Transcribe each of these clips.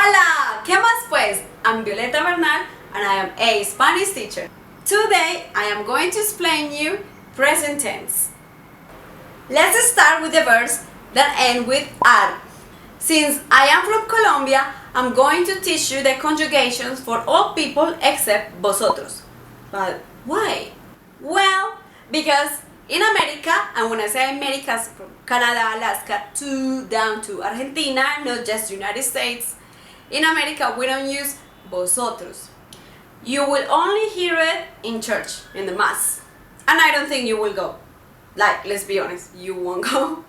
Hola, ¿qué más pues? I'm Violeta Bernal and I am a Spanish teacher. Today I am going to explain you present tense. Let's start with the verbs that end with ar. Since I am from Colombia, I'm going to teach you the conjugations for all people except vosotros. But why? Well, because in America, and when I say America, it's from Canada, Alaska, down to Argentina, not just United States. In America, we don't use vosotros. You will only hear it in church, in the mass. And I don't think you will go. Like, let's be honest, you won't go.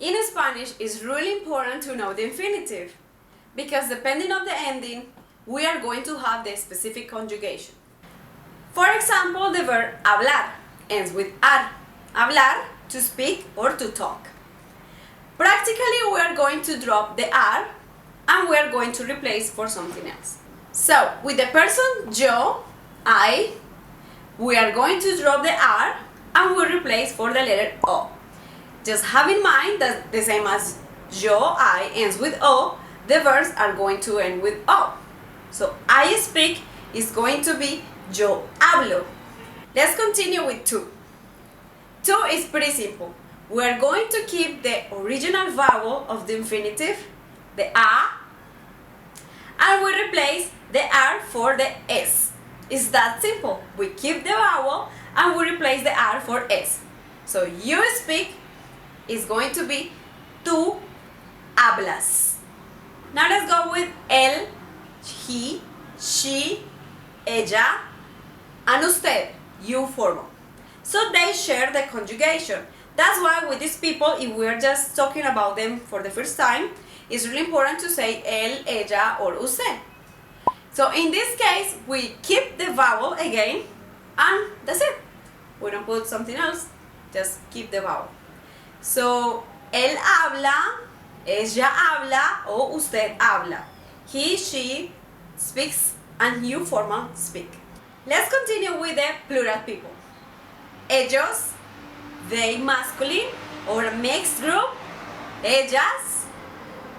In Spanish, it's really important to know the infinitive. Because depending on the ending, we are going to have the specific conjugation. For example, the verb hablar ends with ar. Hablar, to speak or to talk. Practically, we are going to drop the ar and we are going to replace for something else. So, with the person yo, I, we are going to drop the r and we replace for the letter o. Just have in mind that the same as yo, I ends with o, the verbs are going to end with o. So, I speak is going to be yo hablo. Let's continue with tu. Tu is pretty simple. We are going to keep the original vowel of the infinitive, the a, and we replace the r for the s. It's that simple. We keep the vowel and we replace the r for s. So you speak is going to be tú hablas. Now let's go with él, he, she, ella, and usted, you formal. So they share the conjugation. That's why with these people, if we're just talking about them for the first time, it's really important to say él, ella, or usted. So in this case, we keep the vowel again, and that's it. We don't put something else, just keep the vowel. So, él habla, ella habla, o usted habla. He, she speaks, and you formal speak. Let's continue with the plural people. Ellos, they masculine or mixed group, ellas,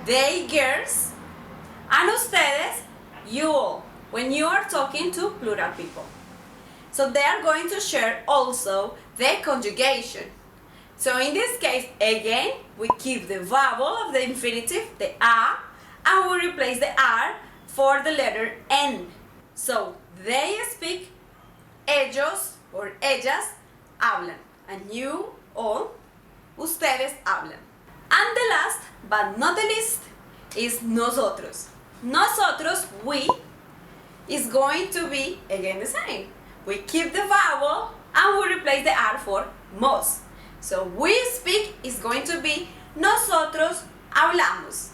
they girls, and ustedes, you all, when you are talking to plural people. So they are going to share also the conjugation. So in this case, again, we keep the vowel of the infinitive, the a, and we replace the r for the letter n. So they speak, ellos or ellas hablan, and you all, ustedes hablan. And the last, but not the least, is nosotros. Nosotros, we, is going to be, again, the same. We keep the vowel and we replace the r for mos. So we speak is going to be nosotros hablamos.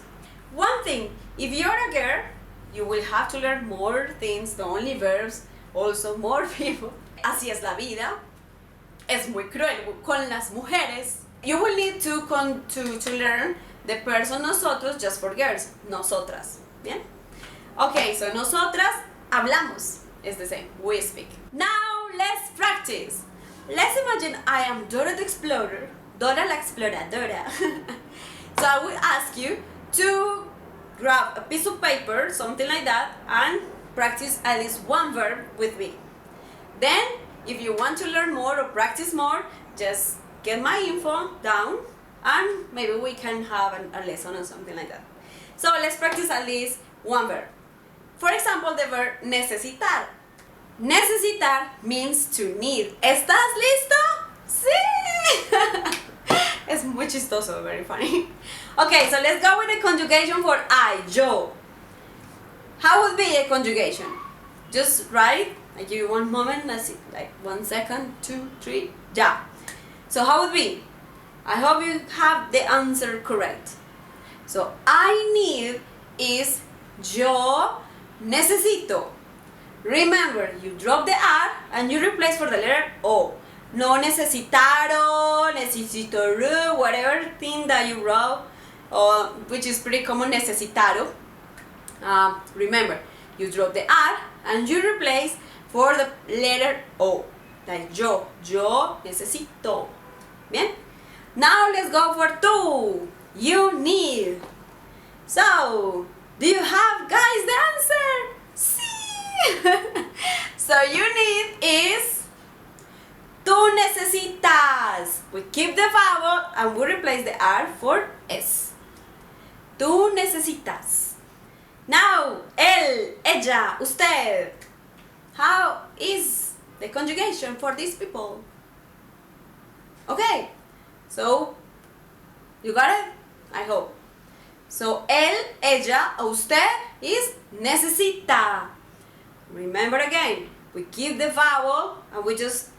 One thing, if you're a girl, you will have to learn more things, not only verbs, also more people. Así es la vida. Es muy cruel con las mujeres. You will need to learn the person nosotros just for girls. Nosotras. Bien? Okay, so nosotras hablamos. It's the same. We speak. Now let's practice. Let's imagine I am Dora the Explorer. Dora la Exploradora. So I will ask you to grab a piece of paper, something like that, and practice at least one verb with me. Then, if you want to learn more or practice more, just get my info down and maybe we can have a lesson or something like that. So let's practice at least one verb. For example, the verb necesitar. Necesitar means to need. ¿Estás listo? Sí! Es muy chistoso, very funny. Okay, so let's go with the conjugation for I, yo. How would be a conjugation? Just write it. I give you one moment, let's see, like 1 second, 2, 3, ya. So how would be? I hope you have the answer correct. So I need is yo necesito. Remember, you drop the r and you replace for the letter o. No necesitaron, necesito, whatever thing that you wrote, which is pretty common, necesitaro. Remember, you drop the r and you replace for the letter o. Like yo necesito. Bien? Now let's go for tú. You need. So, Do you have, guys, the answer? Sí! So you need is tú necesitas. We keep the vowel and we replace the R for S. Tú necesitas. Now, él, ella, usted. How is the conjugation for these people? Okay, so you got it? I hope. So, él, ella, usted is necesita. Remember again, we keep the vowel and we just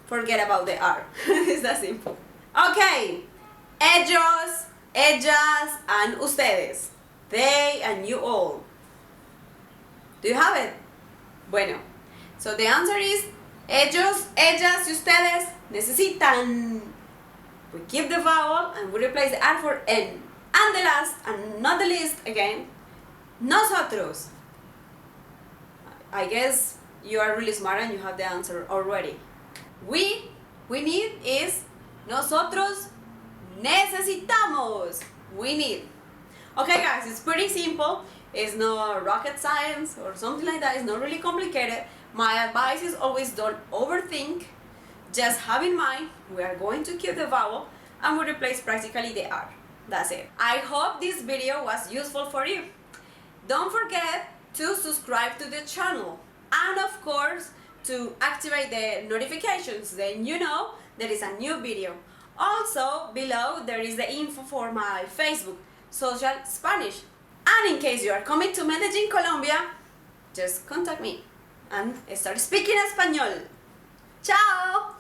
forget about the R. It's that simple. Okay, ellos, ellas, and ustedes. They and you all. Do you have it? Bueno, so the answer is ellos, ellas y ustedes necesitan. We keep the vowel and we replace the R for N. And the last, and not the least again, nosotros. I guess you are really smart and you have the answer already. We need is nosotros necesitamos. We need. Okay guys, it's pretty simple. It's not rocket science or something like that. It's not really complicated. My advice is always don't overthink. Just have in mind we are going to keep the vowel and we replace practically the R. That's it. I hope this video was useful for you. Don't forget to subscribe to the channel and of course to activate the notifications, then you know there is a new video. Also below there is the info for my Facebook, Social Spanish. And in case you are coming to Medellin, Colombia, just contact me and start speaking Español. Ciao!